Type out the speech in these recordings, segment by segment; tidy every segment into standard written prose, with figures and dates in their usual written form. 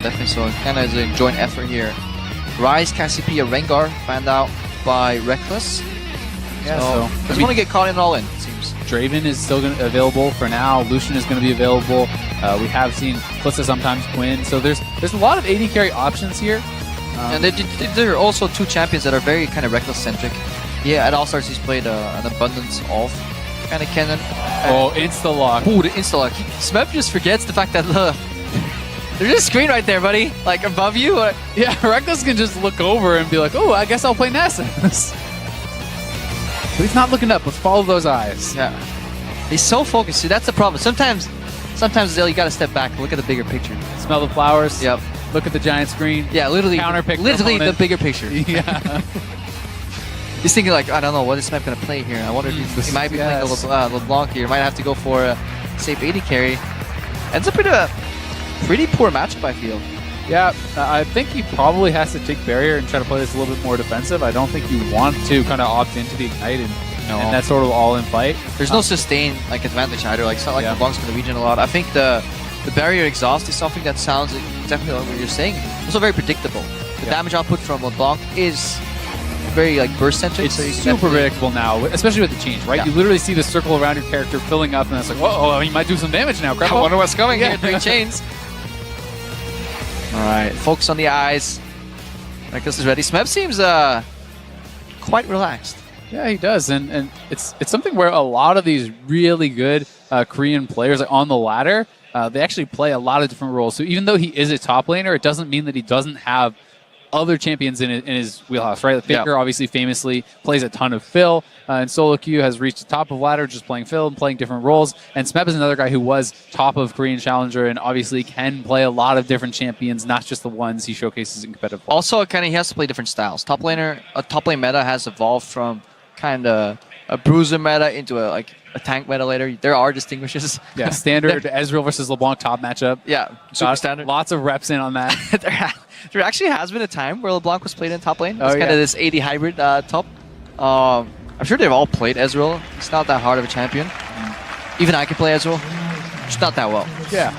Definitely so. Kind of is a joint effort here. Rise, Cassiopeia, Rengar banned out by Rekkles. Yeah, so doesn't want to get caught in all in, it seems. Draven is still available for now. Lucian is going to be available. We have seen Klissa sometimes win. So there's a lot of AD carry options here. And there are also two champions that are very kind of Rekkles-centric. Yeah, at All-Stars he's played an abundance of kind of cannon. Oh, insta-lock. Ooh, the insta-lock. Smeb just forgets the fact that there's a screen right there, buddy. Like above you. Yeah, Rekkles can just look over and be like, oh, I guess I'll play Nasus. But he's not looking up. Let's follow those eyes. Yeah. He's so focused. See, that's the problem. Sometimes Zale, you got to step back and look at the bigger picture. Smell the flowers. Yep. Look at the giant screen. Yeah, literally. Counterpick literally the bigger picture. Yeah. He's thinking like, I don't know, what is Smeb going to play here? I wonder if he might be playing LeBlanc here. Might have to go for a safe AD carry. Ends up in a pretty poor matchup, I feel. Yeah, I think he probably has to take barrier and try to play this a little bit more defensive. I don't think you want to kind of opt into the Ignite and that sort of all-in fight. There's no sustained advantage either. Like, it's not like LeBlanc's going to regen a lot. I think the barrier exhaust is something that sounds exactly like what you're saying. Also very predictable. The damage output from LeBlanc is very burst-centric. It's super predictable now, especially with the change, right? Yeah. You literally see the circle around your character filling up, and it's like, whoa, he might do some damage now. I wonder what's coming here. 3 chains. All right, focus on the eyes. Rekkles is ready. Smeb seems quite relaxed. Yeah, he does, and it's something where a lot of these really good Korean players on the ladder, they actually play a lot of different roles. So even though he is a top laner, it doesn't mean that he doesn't have other champions in his wheelhouse, right? Faker obviously famously plays a ton of Phil, and Solo Q has reached the top of ladder just playing Phil and playing different roles. And Smeb is another guy who was top of Korean Challenger and obviously can play a lot of different champions, not just the ones he showcases in competitive play. Also, he has to play different styles. Top lane meta has evolved from kind of a bruiser meta into a tank meta later. There are distinguishes. Yeah, standard Ezreal versus LeBlanc top matchup. Yeah, super standard. Lots of reps in on that. There actually has been a time where LeBlanc was played in top lane. It's kind of this AD hybrid top. I'm sure they've all played Ezreal. It's not that hard of a champion. Even I can play Ezreal. Just not that well. Yeah.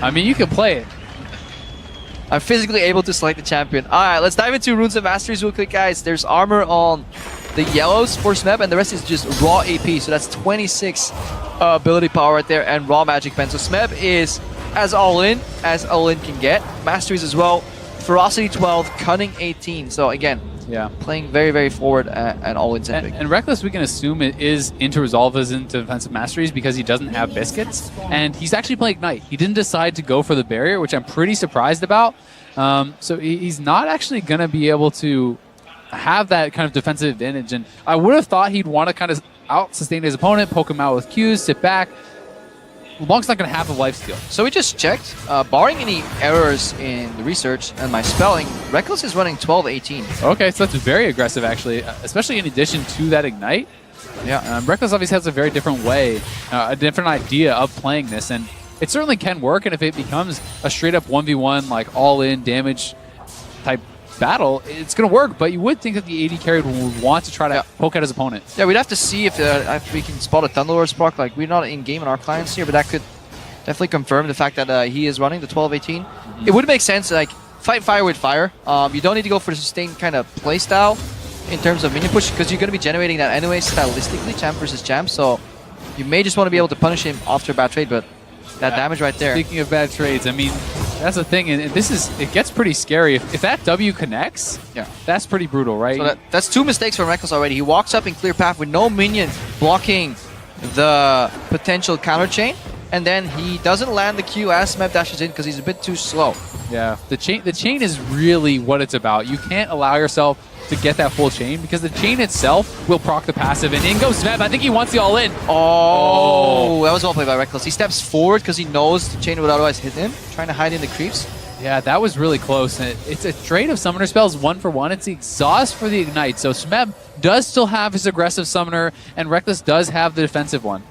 I mean, you can play it. I'm physically able to select the champion. All right, let's dive into Runes of Masteries real quick, guys. There's armor on the yellows for Smeb, and the rest is just raw AP. So that's 26 ability power right there and raw magic pen. So Smeb is as all-in as all-in can get. Masteries as well. Ferocity 12, Cunning 18. So again, playing very, very forward and all-in centric. And Rekkles, we can assume it is into Resolve as into Defensive Masteries because he doesn't have Biscuits. And he's actually playing Ignite. He didn't decide to go for the barrier, which I'm pretty surprised about. So he's not actually going to be able to have that kind of defensive advantage. And I would have thought he'd want to kind of out-sustain his opponent, poke him out with Qs, sit back. LeBlanc's not going to have a lifesteal. So we just checked. Barring any errors in the research and my spelling, Rekkles is running 12-18. Okay, so that's very aggressive, actually, especially in addition to that Ignite. Yeah. Rekkles obviously has a very different way, a different idea of playing this, and it certainly can work, and if it becomes a straight-up 1v1, like all-in damage type battle, it's going to work, but you would think that the AD carry would want to try to poke at his opponent. Yeah, we'd have to see if we can spot a Thunderlord spark. Like, we're not in-game in our clients here, but that could definitely confirm the fact that he is running the 12-18. It would make sense, like, fight fire with fire. You don't need to go for the sustained kind of play style in terms of minion push, because you're going to be generating that anyway stylistically, champ versus champ, so you may just want to be able to punish him after a bad trade, but that damage right there. Speaking of bad trades, I mean, that's the thing, and it gets pretty scary. If that W connects, that's pretty brutal, right? So that's 2 mistakes from Rekkles already. He walks up in clear path with no minion blocking the potential counter chain, and then he doesn't land the Q as Smeb dashes in because he's a bit too slow. Yeah, the chain is really what it's about. You can't allow yourself to get that full chain because the chain itself will proc the passive, and in goes Smeb. I think he wants the all-in. Oh, that was well played by Rekkles. He steps forward because he knows the chain would otherwise hit him, trying to hide in the creeps. Yeah, that was really close. And it's a trade of Summoner Spells 1-for-1. It's the Exhaust for the Ignite. So Smeb does still have his aggressive Summoner, and Rekkles does have the defensive one.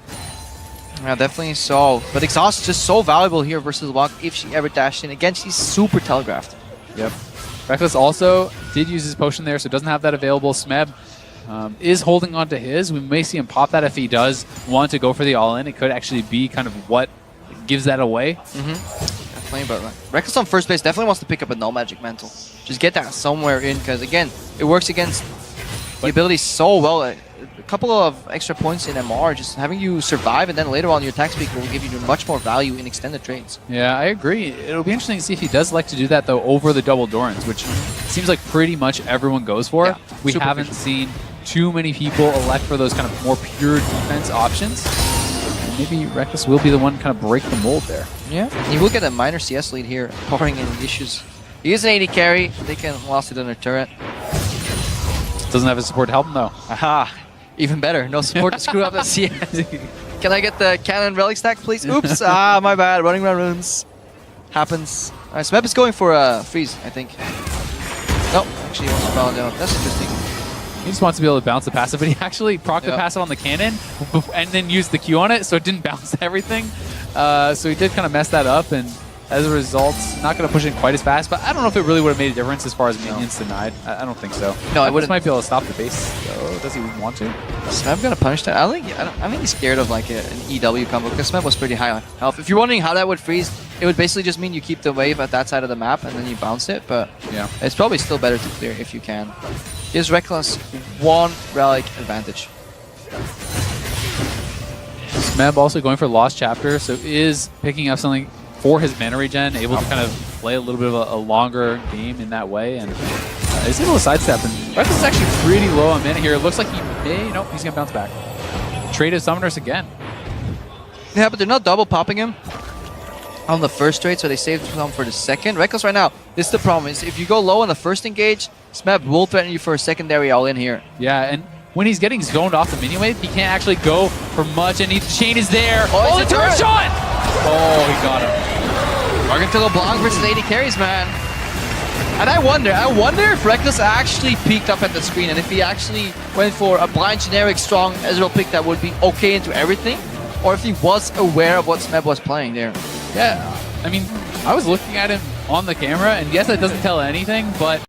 Yeah, definitely so. But Exhaust is just so valuable here versus LeBlanc if she ever dashed in. Again, she's super telegraphed. Yep. Rekkles also did use his potion there, so doesn't have that available. Smeb is holding on to his. We may see him pop that if he does want to go for the all-in. It could actually be kind of what gives that away. playing, but like, Rekkles on first base definitely wants to pick up a no magic mantle. Just get that somewhere in, because again, it works against the ability so well. A couple of extra points in MR, just having you survive, and then later on your attack speed will give you much more value in extended trades. Yeah, I agree. It'll be interesting to see if he does like to do that, though, over the double Dorans, which seems like pretty much everyone goes for. Yeah, we haven't seen too many people elect for those kind of more pure defense options. Maybe Rekkles will be the one kind of break the mold there. Yeah, he will get a minor CS lead here, barring any issues. He is an 80 carry. They can lost it on their turret. Doesn't have his support to help him, though. Aha! Even better. No support to screw up that CS. Can I get the cannon relic stack, please? Oops! My bad. Running around runes. Happens. Alright, Smeb is going for a freeze, I think. Nope, actually he wants to follow down. That's interesting. He just wants to be able to bounce the passive, but he actually procced the passive on the cannon and then used the Q on it, so it didn't bounce everything. So he did kind of mess that up, and as a result, not going to push it quite as fast, but I don't know if it really would have made a difference as far as minions denied. I don't think so. No, I wouldn't. Might be able to stop the base, though. Does he want to? Smeb gonna punish that? I think he's scared of like an EW combo, because Smeb was pretty high on health. If you're wondering how that would freeze, it would basically just mean you keep the wave at that side of the map and then you bounce it, but yeah, it's probably still better to clear if you can. Gives Rekkles one relic advantage. Smeb also going for Lost Chapter, so is picking up something for his mana regen, able to kind of play a little bit of a longer game in that way, and is able to sidestep. And Rekkles is actually pretty low on mana here. It looks like he may, nope, he's going to bounce back. Traded Summoners again. Yeah, but they're not double popping him on the first trade, so they saved some for the second. Rekkles right now, this is the problem, is if you go low on the first engage, Smeb will threaten you for a secondary all in here. Yeah, and when he's getting zoned off the mini wave, he can't actually go for much, and the chain is there. Oh, the turret shot! Oh, he got him. Rekkles Leblanc versus 80 carries, man. And I wonder if Rekkles actually peeked up at the screen, and if he actually went for a blind generic strong Ezreal pick that would be okay into everything, or if he was aware of what Smeb was playing there. Yeah, I mean, I was looking at him on the camera, and yes, that doesn't tell anything, but